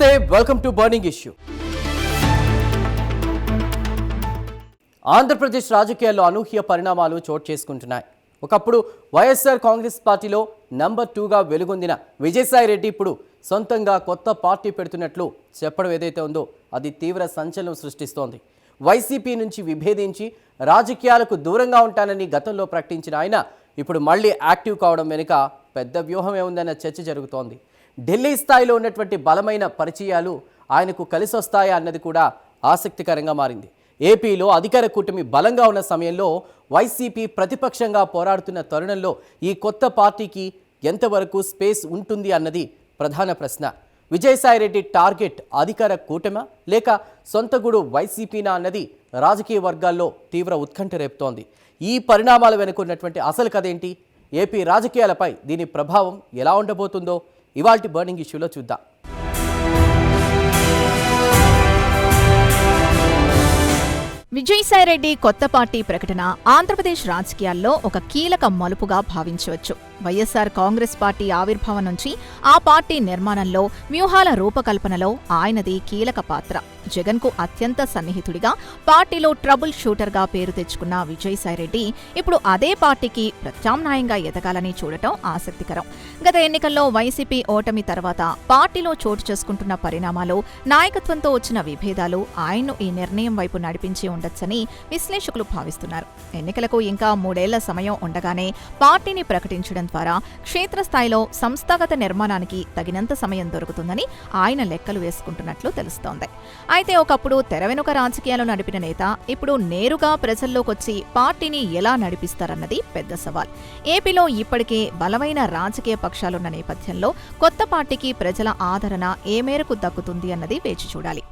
నమస్తే, welcome to burning issue. Andhra Pradesh రాజకీయాల్లో అనూహ్య పరిణామాలు చోటు చేసుకుంటున్నాయి. ఒకప్పుడు వైఎస్ఆర్ కాంగ్రెస్ పార్టీలో నంబర్ 2గా వెలుగొందిన విజయసాయి రెడ్డి ఇప్పుడు సొంతంగా కొత్త పార్టీ పెడుతున్నట్లు చెప్పడం ఏదైతే ఉందో అది తీవ్ర సంచలనం సృష్టిస్తోంది. వైసీపీ నుంచి విభేదించి రాజకీయాలకు దూరంగా ఉంటానని గతంలో ప్రకటించిన ఆయన ఇప్పుడు మళ్ళీ యాక్టివ్ కావడం వెనుక పెద్ద వ్యూహం ఏముందన్న చర్చ జరుగుతోంది. ఢిల్లీ స్థాయిలో ఉన్నటువంటి బలమైన పరిచయాలు ఆయనకు కలిసి వస్తాయా అన్నది కూడా ఆసక్తికరంగా మారింది. ఏపీలో అధికార కూటమి బలంగా ఉన్న సమయంలో వైసీపీ ప్రతిపక్షంగా పోరాడుతున్న తరుణంలో ఈ కొత్త పార్టీకి ఎంతవరకు స్పేస్ ఉంటుంది అన్నది ప్రధాన ప్రశ్న. విజయసాయిరెడ్డి టార్గెట్ అధికార కూటమా లేక సొంతగూడు వైసీపీనా అన్నది రాజకీయ వర్గాల్లో తీవ్ర ఉత్కంఠ రేపుతోంది. ఈ పరిణామాల వెనుకున్నటువంటి అసలు కథేంటి, ఏపీ రాజకీయాలపై దీని ప్రభావం ఎలా ఉండబోతుందో ఇవాల్టి బర్నింగ్ ఇష్యూలో చూద్దాం. విజయసాయిరెడ్డి కొత్త పార్టీ ప్రకటన ఆంధ్రప్రదేశ్ రాజకీయాల్లో ఒక కీలక మలుపుగా భావించవచ్చు. వైఎస్ఆర్ కాంగ్రెస్ పార్టీ ఆవిర్భావం నుంచి ఆ పార్టీ నిర్మాణంలో, వ్యూహాల రూపకల్పనలో ఆయనది కీలక పాత్ర. జగన్కు అత్యంత సన్నిహితుడిగా, పార్టీలో ట్రబుల్ షూటర్గా పేరు తెచ్చుకున్న విజయసాయిరెడ్డి ఇప్పుడు అదే పార్టీకి ప్రత్యామ్నాయంగా ఎదగాలని చూడటం ఆసక్తికరం. గత ఎన్నికల్లో వైసీపీ ఓటమి తర్వాత పార్టీలో చోటు చేసుకుంటున్న పరిణామాలు, నాయకత్వంతో వచ్చిన విభేదాలు ఆయన్ను ఈ నిర్ణయం వైపు నడిపించి ఉండొచ్చని విశ్లేషకులు భావిస్తున్నారు. ఎన్నికలకు ఇంకా 3 ఏళ్ల సమయం ఉండగానే పార్టీని ప్రకటించడం ద్వారా క్షేత్రస్థాయిలో సంస్థాగత నిర్మాణానికి తగినంత సమయం దొరుకుతుందని ఆయన లెక్కలు వేసుకుంటున్నట్లు తెలుస్తోంది. అయితే ఒకప్పుడు తెర వెనుక రాజకీయాలు నడిపిన నేత ఇప్పుడు నేరుగా ప్రజల్లోకొచ్చి పార్టీని ఎలా నడిపిస్తారన్నది పెద్ద సవాల్. ఏపీలో ఇప్పటికే బలమైన రాజకీయ పక్షాలున్న నేపథ్యంలో కొత్త పార్టీకి ప్రజల ఆదరణ ఏ మేరకు దక్కుతుంది అన్నది వేచి చూడాలి.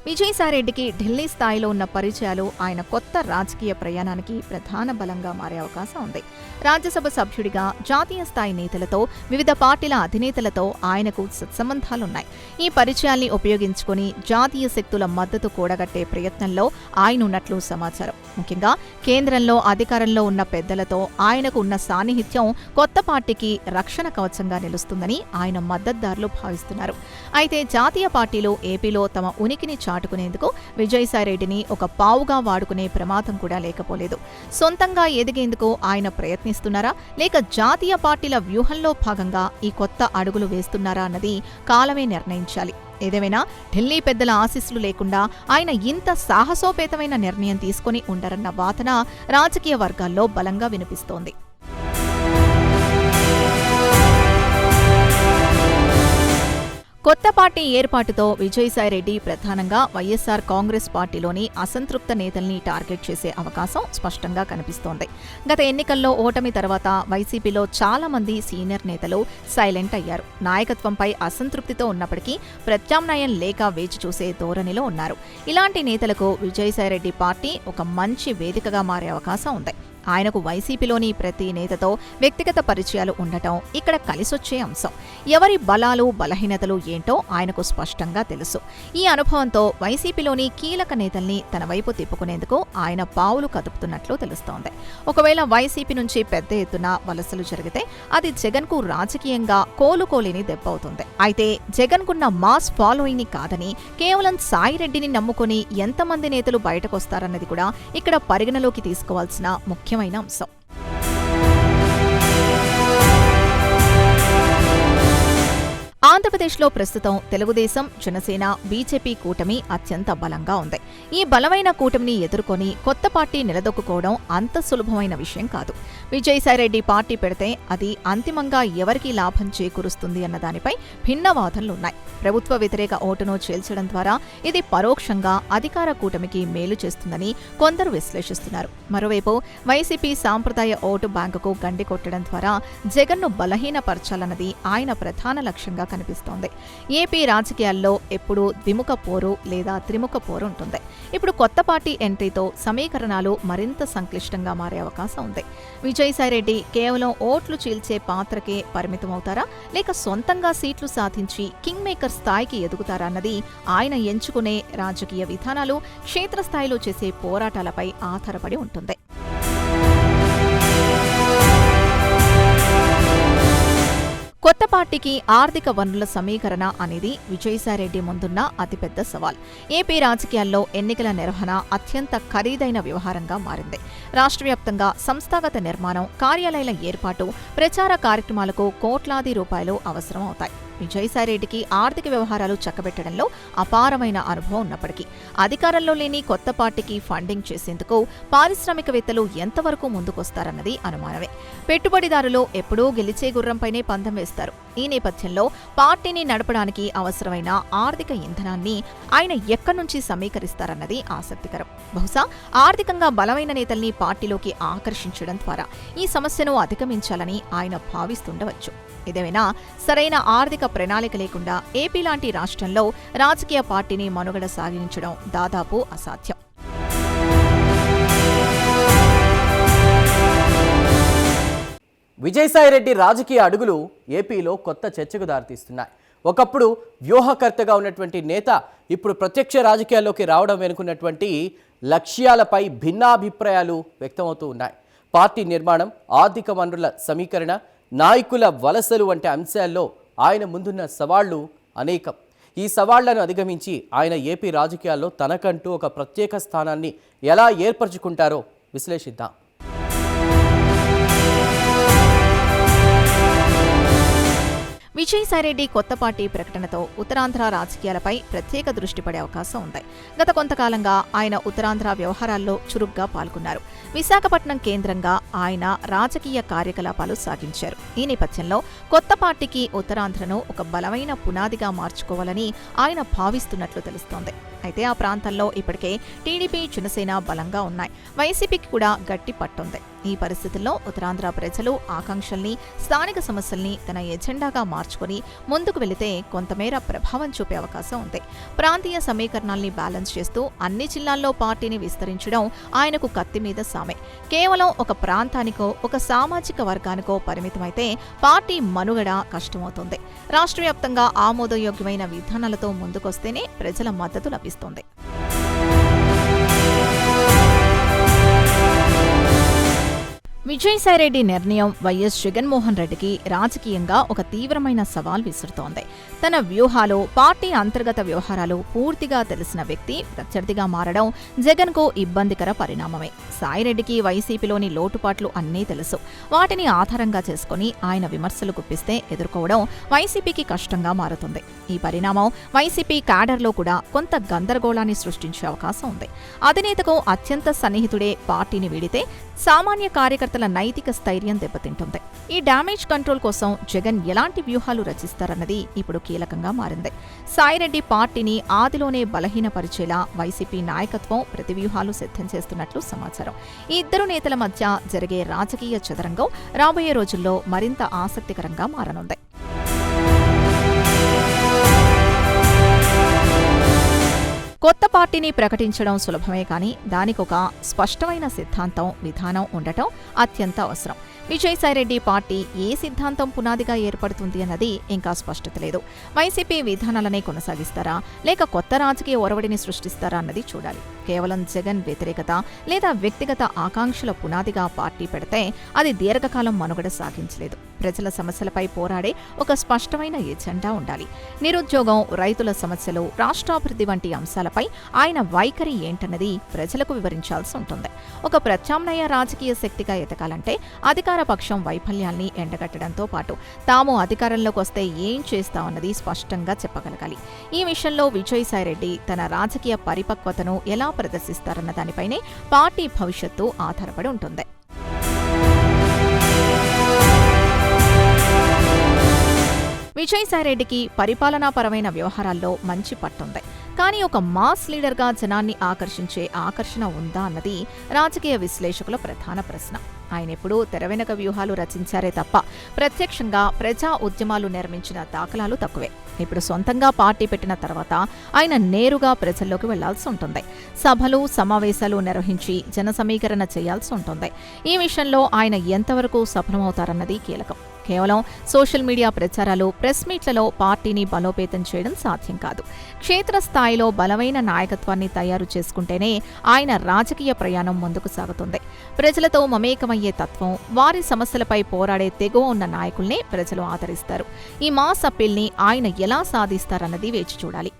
విజయసాయిరెడ్డికి ఢిల్లీ స్థాయిలో ఉన్న పరిచయాలు ఆయన కొత్త రాజకీయ ప్రయాణానికి ప్రధాన బలంగా మారే అవకాశం ఉంది. రాజ్యసభ సభ్యుడిగా జాతీయ స్థాయి నేతలతో, వివిధ పార్టీల అధినేతలతో ఆయనకు సత్సంబంధాలున్నాయి. ఈ పరిచయాల్ని ఉపయోగించుకుని జాతీయ శక్తుల మద్దతు కూడగట్టే ప్రయత్నంలో ఆయన ఉన్నట్లు సమాచారం. ముఖ్యంగా కేంద్రంలో అధికారంలో ఉన్న పెద్దలతో ఆయనకు ఉన్న సాన్నిహిత్యం కొత్త పార్టీకి రక్షణ కవచంగా నిలుస్తుందని ఆయన మద్దతుదారులు భావిస్తున్నారు. అయితే జాతీయ పార్టీలు ఏపీలో తమ ఉనికిని చాటుకునేందుకు విజయసాయిరెడ్డిని ఒక పావుగా వాడుకునే ప్రమాదం కూడా లేకపోలేదు. సొంతంగా ఎదిగేందుకు ఆయన ప్రయత్నిస్తున్నారా లేక జాతీయ పార్టీల వ్యూహంలో భాగంగా ఈ కొత్త అడుగులు వేస్తున్నారా అన్నది కాలమే నిర్ణయించాలి. ఏదేమైనా ఢిల్లీ పెద్దల ఆశీస్సులు లేకుండా ఆయన ఇంత సాహసోపేతమైన నిర్ణయం తీసుకుని ఉండరన్న వాదన రాజకీయ వర్గాల్లో బలంగా వినిపిస్తోంది. కొత్త పార్టీ ఏర్పాటుతో విజయసాయిరెడ్డి ప్రధానంగా వైఎస్ఆర్ కాంగ్రెస్ పార్టీలోని అసంతృప్త నేతల్ని టార్గెట్ చేసే అవకాశం స్పష్టంగా కనిపిస్తోంది. గత ఎన్నికల్లో ఓటమి తర్వాత వైసీపీలో చాలా మంది సీనియర్ నేతలు సైలెంట్ అయ్యారు. నాయకత్వంపై అసంతృప్తితో ఉన్నప్పటికీ ప్రత్యామ్నాయం లేక వేచి చూసే ధోరణిలో ఉన్నారు. ఇలాంటి నేతలకు విజయసాయిరెడ్డి పార్టీ ఒక మంచి వేదికగా మారే అవకాశం ఉంది. ఆయనకు వైసీపీలోని ప్రతి నేతతో వ్యక్తిగత పరిచయాలు ఉండటం ఇక్కడ కలిసొచ్చే అంశం. ఎవరి బలాలు, బలహీనతలు ఏంటో ఆయనకు స్పష్టంగా తెలుసు. ఈ అనుభవంతో వైసీపీలోని కీలక నేతల్ని తన వైపు తిప్పుకునేందుకు ఆయన పావులు కదుపుతున్నట్లు తెలుస్తోంది. ఒకవేళ వైసీపీ నుంచి పెద్ద ఎత్తున వలసలు జరిగితే అది జగన్కు రాజకీయంగా కోలుకోలేని దెబ్బవుతుంది. అయితే జగన్కున్న మాస్ ఫాలోయింగ్ని కాదని కేవలం సాయిరెడ్డిని నమ్ముకుని ఎంతమంది నేతలు బయటకొస్తారన్నది కూడా ఇక్కడ పరిగణలోకి తీసుకోవాల్సిన ముఖ్యమైన అంశం. ఆంధ్రప్రదేశ్లో ప్రస్తుతం తెలుగుదేశం, జనసేన, బీజేపీ కూటమి అత్యంత బలంగా ఉంది. ఈ బలమైన కూటమిని ఎదుర్కొని కొత్త పార్టీ నిలదొక్కుకోవడం అంత సులభమైన విషయం కాదు. విజయసాయిరెడ్డి పార్టీ పెడితే అది అంతిమంగా ఎవరికి లాభం చేకూరుస్తుంది అన్న దానిపై భిన్న వాదనలున్నాయి. ప్రభుత్వ వ్యతిరేక ఓటును చీల్చడం ద్వారా ఇది పరోక్షంగా అధికార కూటమికి మేలు చేస్తుందని కొందరు విశ్లేషిస్తున్నారు. మరోవైపు వైసీపీ సాంప్రదాయ ఓటు బ్యాంకుకు గండి కొట్టడం ద్వారా జగన్ను బలహీనపరచాలన్నది ఆయన ప్రధాన లక్ష్యంగా కనిపిస్తోంది. ఏపీ రాజకీయాల్లో ఎప్పుడూ ద్విముఖ పోరు లేదా త్రిముఖ పోరు ఉంటుంది. ఇప్పుడు కొత్త పార్టీ ఎంట్రీతో సమీకరణాలు మరింత సంక్లిష్టంగా మారే అవకాశం ఉంది. విజయసాయిరెడ్డి కేవలం ఓట్లు చీల్చే పాత్రకే పరిమితమవుతారా లేక సొంతంగా సీట్లు సాధించి కింగ్ మేకర్ స్థాయికి ఎదుగుతారా అన్నది ఆయన ఎంచుకునే రాజకీయ విధానాలు, క్షేత్రస్థాయిలో చేసే పోరాటాలపై ఆధారపడి ఉంటుంది. పార్టీకి ఆర్థిక వనరుల సమీకరణ అనేది విజయసాయిరెడ్డి ముందున్న అతిపెద్ద సవాల్. ఏపీ రాజకీయాల్లో ఎన్నికల నిర్వహణ అత్యంత ఖరీదైన వ్యవహారంగా మారింది. రాష్ట్ర వ్యాప్తంగా సంస్థాగత నిర్మాణం, కార్యాలయాల ఏర్పాటు, ప్రచార కార్యక్రమాలకు కోట్లాది రూపాయలు అవసరం అవుతాయి. విజయసాయిరెడ్డికి ఆర్థిక వ్యవహారాలు చక్కబెట్టడంలో అపారమైన అనుభవం ఉన్నప్పటికీ అధికారంలో లేని కొత్త పార్టీకి ఫండింగ్ చేసేందుకు పారిశ్రామికవేత్తలు ఎంతవరకు ముందుకొస్తారన్నది అనుమానమే. పెట్టుబడిదారులు ఎప్పుడూ గెలిచే గుర్రంపైనే పందెం వేస్తారు. ఈ నేపథ్యంలో పార్టీని నడపడానికి అవసరమైన ఆర్థిక ఇంధనాన్ని ఆయన ఎక్కడి నుంచి సమీకరిస్తారన్నది ఆసక్తికరం. బహుశా ఆర్థికంగా బలమైన నేతల్ని పార్టీలోకి ఆకర్షించడం ద్వారా ఈ సమస్యను అధిగమించాలని ఆయన భావిస్తుండవచ్చు. ఇదేమైనా సరైన ఆర్థిక ప్రణాళిక లేకుండా ఏపీ లాంటి రాష్ట్రంలో రాజకీయ పార్టీని మనుగడ సాగించడం దాదాపు అసాధ్యం. విజయసాయిరెడ్డి రాజకీయ అడుగులు ఏపీలో కొత్త చర్చకు దారితీస్తున్నాయి. ఒకప్పుడు వ్యూహకర్తగా ఉన్నటువంటి నేత ఇప్పుడు ప్రత్యక్ష రాజకీయాల్లోకి రావడం వెనుకున్నటువంటి లక్ష్యాలపై భిన్నాభిప్రాయాలు వ్యక్తమవుతూ ఉన్నాయి. పార్టీ నిర్మాణం, ఆర్థిక వనరుల సమీకరణ, నాయకుల వలసలు వంటి అంశాల్లో ఆయన ముందున్న సవాళ్లు అనేకం. ఈ సవాళ్లను అధిగమించి ఆయన ఏపీ రాజకీయాల్లో తనకంటూ ఒక ప్రత్యేక స్థానాన్ని ఎలా ఏర్పరచుకుంటారో విశ్లేషిద్దాం. విజయసాయిరెడ్డి కొత్త పార్టీ ప్రకటనతో ఉత్తరాంధ్ర రాజకీయాలపై ప్రత్యేక దృష్టి పడే అవకాశం ఉంది. గత కొంతకాలంగా ఆయన ఉత్తరాంధ్ర వ్యవహారాల్లో చురుగ్గా పాల్గొన్నారు. విశాఖపట్నం కేంద్రంగా ఆయన రాజకీయ కార్యకలాపాలు సాగించారు. ఈ నేపథ్యంలో కొత్త పార్టీకి ఉత్తరాంధ్రను ఒక బలమైన పునాదిగా మార్చుకోవాలని ఆయన భావిస్తున్నట్లు తెలుస్తోంది. అయితే ఆ ప్రాంతంలో ఇప్పటికే టీడీపీ, జనసేన బలంగా ఉన్నాయి. వైసీపీకి కూడా గట్టి పట్టుంది. ఈ పరిస్థితుల్లో ఉత్తరాంధ్ర ప్రజలు ఆకాంక్షల్ని, స్థానిక సమస్యల్ని తన ఎజెండాగా మార్చుకుని ముందుకు వెళితే కొంతమేర ప్రభావం చూపే అవకాశం ఉంది. ప్రాంతీయ సమీకరణాల్ని బ్యాలెన్స్ చేస్తూ అన్ని జిల్లాల్లో పార్టీని విస్తరించడం ఆయనకు కత్తి మీద సామే. కేవలం ఒక ప్రాంతానికో, ఒక సామాజిక వర్గానికో పరిమితమైతే పార్టీ మనుగడ కష్టమవుతుంది. రాష్ట్ర వ్యాప్తంగా ఆమోదయోగ్యమైన విధానాలతో ముందుకొస్తేనే ప్రజల మద్దతు లభిస్తుంది. విజయసాయిరెడ్డి నిర్ణయం వైఎస్ జగన్మోహన్ రెడ్డికి రాజకీయంగా ఒక తీవ్రమైన సవాల్ విసురుతోంది. తన వ్యూహాలు, పార్టీ అంతర్గత వ్యవహారాలు పూర్తిగా తెలిసిన వ్యక్తి ప్రత్యర్థిగా మారడం జగన్కు ఇబ్బందికర పరిణామమే. సాయిరెడ్డికి వైసీపీలోని లోటుపాట్లు అన్నీ తెలుసు. వాటిని ఆధారంగా చేసుకుని ఆయన విమర్శలు గుప్పిస్తే ఎదుర్కోవడం వైసీపీకి కష్టంగా మారుతుంది. ఈ పరిణామం వైసీపీ క్యాడర్లో కూడా కొంత గందరగోళాన్ని సృష్టించే అవకాశం ఉంది. అధినేతకు అత్యంత సన్నిహితుడే పార్టీని వీడితే సామాన్య కార్యకర్తల నైతిక స్థైర్యం దెబ్బతింటుంది. ఈ డ్యామేజ్ కంట్రోల్ కోసం జగన్ ఎలాంటి వ్యూహాలు రచిస్తారన్నది ఇప్పుడు కీలకంగా మారింది. సాయిరెడ్డి పార్టీని ఆదిలోనే బలహీనపరిచేలా వైసీపీ నాయకత్వం ప్రతివ్యూహాలు సిద్ధం చేస్తున్నట్లు సమాచారం. ఈ ఇద్దరు నేతల మధ్య జరిగే రాజకీయ చదరంగం రాబోయే రోజుల్లో మరింత ఆసక్తికరంగా మారనుంది. కొత్త పార్టీని ప్రకటించడం సులభమే కానీ దానికొక స్పష్టమైన సిద్ధాంతం, విధానం ఉండటం అత్యంత అవసరం. విజయసాయిరెడ్డి పార్టీ ఏ సిద్ధాంతం పునాదిగా ఏర్పడుతుంది అన్నది ఇంకా స్పష్టత లేదు. వైసీపీ విధానాలనే కొనసాగిస్తారా, లేక కొత్త రాజకీయ ఒరవడిని సృష్టిస్తారా అన్నది చూడాలి. కేవలం జగన్ వ్యతిరేకత లేదా వ్యక్తిగత ఆకాంక్షల పునాదిగా పార్టీ పెడితే అది దీర్ఘకాలం మనుగడ సాగించలేదు. ప్రజల సమస్యలపై పోరాడే ఒక స్పష్టమైన ఎజెండా ఉండాలి. నిరుద్యోగం, రైతుల సమస్యలు, రాష్ట్రాభివృద్ధి వంటి అంశాలపై ఆయన వైఖరి ఏంటన్నది ప్రజలకు వివరించాల్సి ఉంటుంది. ఒక ప్రత్యామ్నాయ రాజకీయ శక్తిగా ఎదగాలంటే అధికార పక్షం వైఫల్యాల్ని ఎండగట్టడంతో పాటు తాము అధికారంలోకి వస్తే ఏం చేస్తామన్నది స్పష్టంగా చెప్పగలగాలి. ఈ విషయంలో విజయసాయిరెడ్డి తన రాజకీయ పరిపక్వతను ఎలా ప్రదర్శిస్తారన్న దానిపైనే పార్టీ భవిష్యత్తు ఆధారపడి ఉంటుంది. విజయసాయిరెడ్డికి పరిపాలనాపరమైన వ్యవహారాల్లో మంచి పట్టుంది. కానీ ఒక మాస్ లీడర్గా జనాన్ని ఆకర్షించే ఆకర్షణ ఉందా అన్నది రాజకీయ విశ్లేషకుల ప్రధాన ప్రశ్న. ఆయనెప్పుడూ తెరవెనక వ్యూహాలు రచించారే తప్ప ప్రత్యక్షంగా ప్రజా ఉద్యమాలు నిర్మించిన దాఖలాలు తక్కువే. ఇప్పుడు సొంతంగా పార్టీ పెట్టిన తర్వాత ఆయన నేరుగా ప్రజల్లోకి వెళ్లాల్సి ఉంటుంది. సభలు, సమావేశాలు నిర్వహించి జన సమీకరణ చేయాల్సి ఉంటుంది. ఈ విషయంలో ఆయన ఎంతవరకు సఫలమవుతారన్నది కీలకం. కేవలం సోషల్ మీడియా ప్రచారాలు, ప్రెస్ మీట్లలో పార్టీని బలోపేతం చేయడం సాధ్యం కాదు. క్షేత్రస్థాయిలో బలమైన నాయకత్వాన్ని తయారు చేసుకుంటేనే ఆయన రాజకీయ ప్రయాణం ముందుకు సాగుతుంది. ప్రజలతో మమేకమయ్యే తత్వం, వారి సమస్యలపై పోరాడే తెగువ ఉన్న నాయకుల్నే ప్రజలు ఆదరిస్తారు. ఈ మాస్ అప్పీల్ని ఆయన ఎలా సాధిస్తారన్నది వేచి చూడాలి.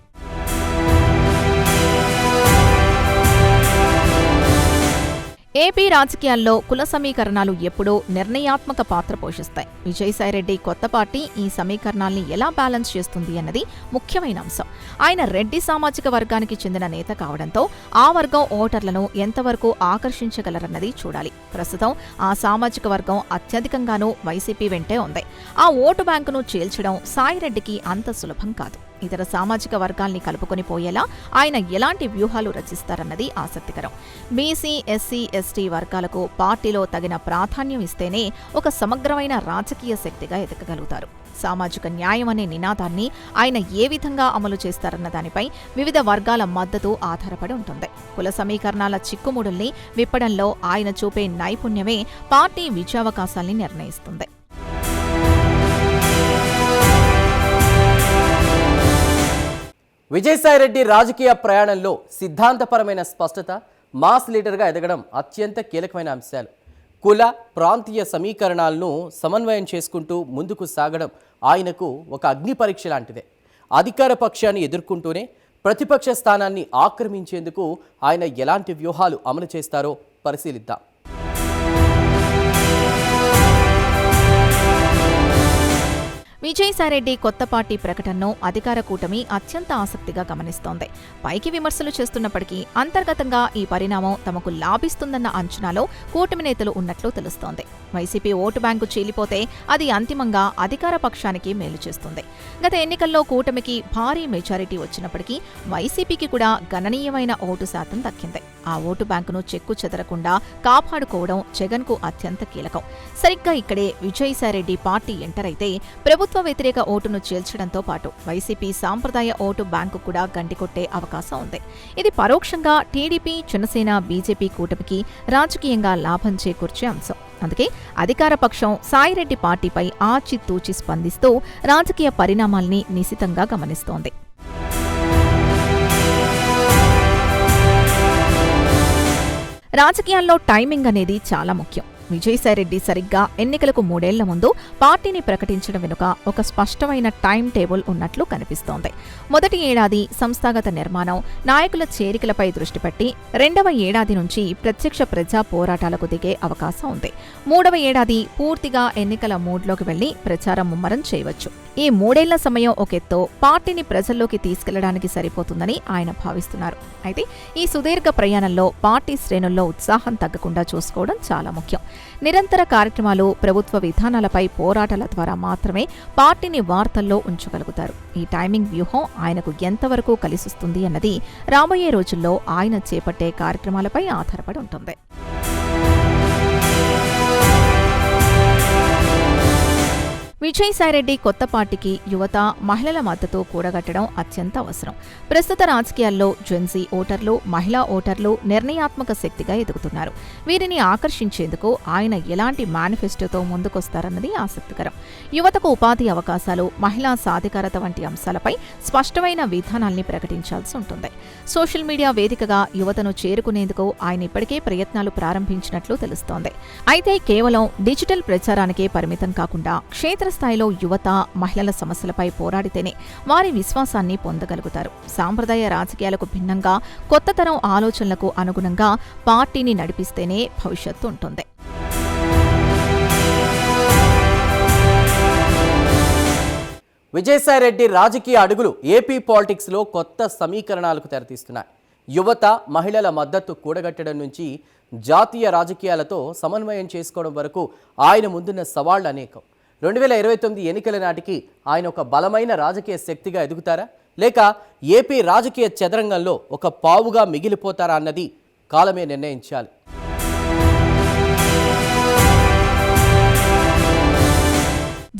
ఏపీ రాజకీయాల్లో కుల సమీకరణాలు ఎప్పుడూ నిర్ణయాత్మక పాత్ర పోషిస్తాయి. విజయసాయిరెడ్డి కొత్త పార్టీ ఈ సమీకరణాల్ని ఎలా బ్యాలెన్స్ చేస్తుంది అన్నది ముఖ్యమైన అంశం. ఆయన రెడ్డి సామాజిక వర్గానికి చెందిన నేత కావడంతో ఆ వర్గం ఓటర్లను ఎంతవరకు ఆకర్షించగలరన్నది చూడాలి. ప్రస్తుతం ఆ సామాజిక వర్గం అత్యధికంగానూ వైసీపీ వెంటే ఉంది. ఆ ఓటు బ్యాంకును చీల్చడం సాయిరెడ్డికి అంత సులభం కాదు. ఇతర సామాజిక వర్గాల్ని కలుపుకొని పోయేలా ఆయన ఎలాంటి వ్యూహాలు రచిస్తారన్నది ఆసక్తికరం. బీసీ, ఎస్సీ, ఎస్టీ వర్గాలకు పార్టీలో తగిన ప్రాధాన్యం ఇస్తేనే ఒక సమగ్రమైన రాజకీయ శక్తిగా ఎదగగలుగుతారు. సామాజిక న్యాయం అనే నినాదాన్ని ఆయన ఏ విధంగా అమలు చేస్తారన్న దానిపై వివిధ వర్గాల మద్దతు ఆధారపడి ఉంటుంది. కుల సమీకరణాల చిక్కుముడుల్ని విప్పడంలో ఆయన చూపే నైపుణ్యమే పార్టీ విజయావకాశాల్ని నిర్ణయిస్తుంది. విజయసాయిరెడ్డి రాజకీయ ప్రయాణంలో సిద్ధాంతపరమైన స్పష్టత, మాస్ లీడర్గా ఎదగడం అత్యంత కీలకమైన అంశాలు. కుల, ప్రాంతీయ సమీకరణాలను సమన్వయం చేసుకుంటూ ముందుకు సాగడం ఆయనకు ఒక అగ్ని పరీక్ష లాంటిదే. అధికార పక్షాన్ని ఎదుర్కొంటూనే ప్రతిపక్ష స్థానాన్ని ఆక్రమించేందుకు ఆయన ఎలాంటి వ్యూహాలు అమలు చేస్తారో పరిశీలిద్దాం. విజయసాయిరెడ్డి కొత్త పార్టీ ప్రకటనను అధికార కూటమి అత్యంత ఆసక్తిగా గమనిస్తోంది. పైకి విమర్శలు చేస్తున్నప్పటికీ అంతర్గతంగా ఈ పరిణామం తమకు లాభిస్తుందన్న అంచనాలో కూటమి నేతలు ఉన్నట్లు తెలుస్తోంది. వైసీపీ ఓటు బ్యాంకు చీలిపోతే అది అంతిమంగా అధికార పక్షానికి మేలు చేస్తుంది. గత ఎన్నికల్లో కూటమికి భారీ మెజారిటీ వచ్చినప్పటికీ వైసీపీకి కూడా గణనీయమైన ఓటు శాతం దక్కింది. ఆ ఓటు బ్యాంకును చెక్కు చెదరకుండా కాపాడుకోవడం జగన్కు అత్యంత కీలకం. సరిగ్గా ఇక్కడే విజయసాయిరెడ్డి పార్టీ ఎంటర్ అయితే ప్రభుత్వ వ్యతిరేక ఓటును చీల్చడంతో పాటు వైసీపీ సాంప్రదాయ ఓటు బ్యాంకు కూడా గండికొట్టే అవకాశం ఉంది. ఇది పరోక్షంగా టీడీపీ, జనసేన, బీజేపీ కూటమికి రాజకీయంగా లాభం చేకూర్చే అంశం. అందుకే అధికార పక్షం సాయిరెడ్డి పార్టీపై ఆచితూచి స్పందిస్తూ రాజకీయ పరిణామాల్ని నిశితంగా గమనిస్తోంది. రాజకీయాల్లో టైమింగ్ అనేది చాలా ముఖ్యం. విజయసాయిరెడ్డి సరిగ్గా ఎన్నికలకు 3 ఏళ్ల ముందు పార్టీని ప్రకటించడం వెనుక ఒక స్పష్టమైన టైం టేబుల్ ఉన్నట్లు కనిపిస్తోంది. మొదటి ఏడాది సంస్థాగత నిర్మాణం, నాయకుల చేరికలపై దృష్టి పెట్టి 2వ ఏడాది నుంచి ప్రత్యక్ష ప్రజా పోరాటాలకు దిగే అవకాశం ఉంది. 3వ ఏడాది పూర్తిగా ఎన్నికల మూడ్లోకి వెళ్లి ప్రచారం ముమ్మరం చేయవచ్చు. ఈ 3 ఏళ్ల సమయం ఒకెత్తో పార్టీని ప్రజల్లోకి తీసుకెళ్లడానికి సరిపోతుందని ఆయన భావిస్తున్నారు. అయితే ఈ సుదీర్ఘ ప్రయాణంలో పార్టీ శ్రేణుల్లో ఉత్సాహం తగ్గకుండా చూసుకోవడం చాలా ముఖ్యం. నిరంతర కార్యక్రమాలు, ప్రభుత్వ విధానాలపై పోరాటాల ద్వారా మాత్రమే పార్టీని వార్తల్లో ఉంచగలుగుతారు. ఈ టైమింగ్ వ్యూహం ఆయనకు ఎంతవరకు కలిసొస్తుంది అన్నది రాబోయే రోజుల్లో ఆయన చేపట్టే కార్యక్రమాలపై ఆధారపడి ఉంటుంది. విజయసాయిరెడ్డి కొత్త పార్టీకి యువత, మహిళల మద్దతు కూడగట్టడం అత్యంత అవసరం. ప్రస్తుత రాజకీయాల్లో జెన్జీ ఓటర్లు, మహిళా ఓటర్లు నిర్ణయాత్మక శక్తిగా ఎదుగుతున్నారు. వీరిని ఆకర్షించేందుకు ఆయన ఎలాంటి మేనిఫెస్టోతో ముందుకొస్తారన్నది ఆసక్తికరం. యువతకు ఉపాధి అవకాశాలు, మహిళా సాధికారత వంటి అంశాలపై స్పష్టమైన విధానాల్ని ప్రకటించాల్సి ఉంటుంది. సోషల్ మీడియా వేదికగా యువతను చేరుకునేందుకు ఆయన ఇప్పటికే ప్రయత్నాలు ప్రారంభించినట్లు తెలుస్తోంది. అయితే కేవలం డిజిటల్ ప్రచారానికే పరిమితం కాకుండా క్షేత్రస్థాయిలో యువత, మహిళల సమస్యలపై పోరాడితేనే వారి విశ్వాసాన్ని పొందగలుగుతారు. సాంప్రదాయ రాజకీయాలకు భిన్నంగా కొత్త తరం ఆలోచనలకు అనుగుణంగా పార్టీని నడిపిస్తేనే భవిష్యత్తు ఉంటుంది. విజయసాయిరెడ్డి రాజకీయ అడుగులు ఏపీ పాలిటిక్స్లో కొత్త సమీకరణాలకు తెరతీస్తున్నాయి. యువత, మహిళల మద్దతు కూడగట్టడం నుంచి జాతీయ రాజకీయాలతో సమన్వయం చేసుకోవడం వరకు ఆయన ముందున్న సవాళ్లు అనేకం. 2029 ఎన్నికల నాటికి ఆయన ఒక బలమైన రాజకీయ శక్తిగా ఎదుగుతారా, లేక ఏపీ రాజకీయ చదరంగంలో ఒక పావుగా మిగిలిపోతారా అన్నది కాలమే నిర్ణయించాలి.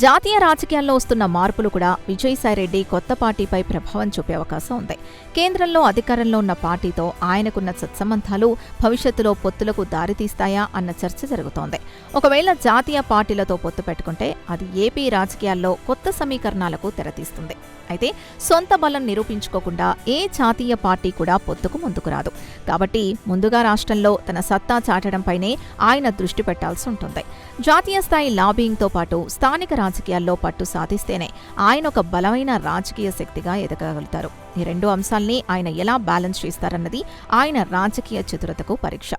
జాతీయ రాజకీయాల్లో వస్తున్న మార్పులు కూడా విజయసాయిరెడ్డి కొత్త పార్టీపై ప్రభావం చూపే అవకాశం ఉంది. కేంద్రంలో అధికారంలో ఉన్న పార్టీతో ఆయనకున్న సత్సంబంధాలు భవిష్యత్తులో పొత్తులకు దారితీస్తాయా అన్న చర్చ జరుగుతోంది. ఒకవేళ జాతీయ పార్టీలతో పొత్తు పెట్టుకుంటే అది ఏపీ రాజకీయాల్లో కొత్త సమీకరణాలకు తెరతీస్తుంది. అయితే సొంత బలం నిరూపించుకోకుండా ఏ జాతీయ పార్టీ కూడా పొత్తుకు ముందుకు రాదు. కాబట్టి ముందుగా రాష్ట్రంలో తన సత్తా చాటడంపైనే ఆయన దృష్టి పెట్టాల్సి ఉంటుంది. జాతీయ స్థాయి లాబింగ్తో పాటు స్థానిక రాజకీయాల్లో పట్టు సాధిస్తేనే ఆయన ఒక బలమైన రాజకీయ శక్తిగా ఎదగగలుగుతారు. ఈ రెండు అంశాల్ని ఆయన ఎలా బ్యాలెన్స్ చేస్తారన్నది ఆయన రాజకీయ చతురతకు పరీక్ష.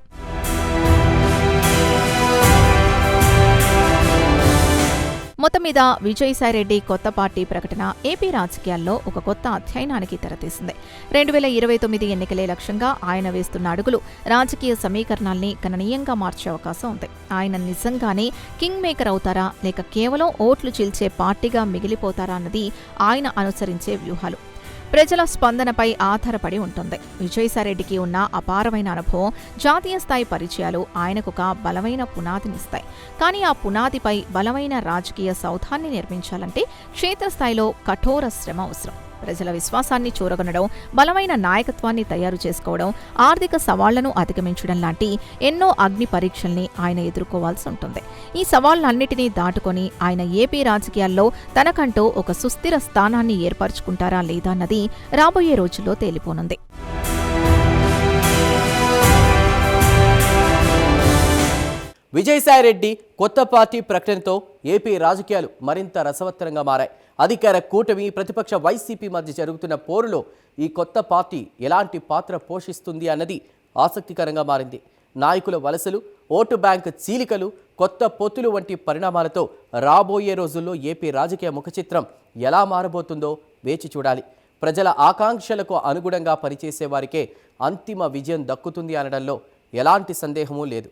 మొత్తం మీద విజయసాయిరెడ్డి కొత్త పార్టీ ప్రకటన ఏపీ రాజకీయాల్లో ఒక కొత్త అధ్యయనానికి తెరతీసింది. 2029 ఎన్నికలే లక్ష్యంగా ఆయన వేస్తున్న అడుగులు రాజకీయ సమీకరణాల్ని గణనీయంగా మార్చే అవకాశం ఉంది. ఆయన నిజంగానే కింగ్ మేకర్ అవుతారా లేక కేవలం ఓట్లు చీల్చే పార్టీగా మిగిలిపోతారా అన్నది ఆయన అనుసరించే వ్యూహాలు. ప్రజల స్పందనపై ఆధారపడి ఉంటుంది. విజయసాయిరెడ్డికి ఉన్న అపారమైన అనుభవం, జాతీయ స్థాయి పరిచయాలు ఆయనకొక బలమైన పునాదినిస్తాయి. కానీ ఆ పునాదిపై బలమైన రాజకీయ సౌధాన్ని నిర్మించాలంటే క్షేత్రస్థాయిలో కఠోర శ్రమ అవసరం. ప్రజల విశ్వాసాన్ని చూరగొనడం, బలమైన నాయకత్వాన్ని తయారు చేసుకోవడం, ఆర్థిక సవాళ్లను అధిగమించడం లాంటి ఎన్నో అగ్ని పరీక్షల్ని ఆయన ఎదుర్కోవాల్సి ఉంటుంది. ఈ సవాళ్లన్నిటినీ దాటుకొని ఆయన ఏపీ రాజకీయాల్లో తనకంటూ ఒక సుస్థిర స్థానాన్ని ఏర్పరచుకుంటారా లేదా అన్నది రాబోయే రోజుల్లో తేలిపోనుంది. విజయసాయిరెడ్డి కొత్త పార్టీ ప్రకటనతో ఏపీ రాజకీయాలు మరింత రసవత్తరంగా మారాయి. అధికార కూటమి, ప్రతిపక్ష వైసీపీ మధ్య జరుగుతున్న పోరులో ఈ కొత్త పార్టీ ఎలాంటి పాత్ర పోషిస్తుంది అన్నది ఆసక్తికరంగా మారింది. నాయకుల వలసలు, ఓటు బ్యాంక్ చీలికలు, కొత్త పొత్తులు వంటి పరిణామాలతో రాబోయే రోజుల్లో ఏపీ రాజకీయ ముఖచిత్రం ఎలా మారబోతుందో వేచి చూడాలి. ప్రజల ఆకాంక్షలకు అనుగుణంగా పనిచేసే వారికే అంతిమ విజయం దక్కుతుంది అనడంలో ఎలాంటి సందేహమూ లేదు.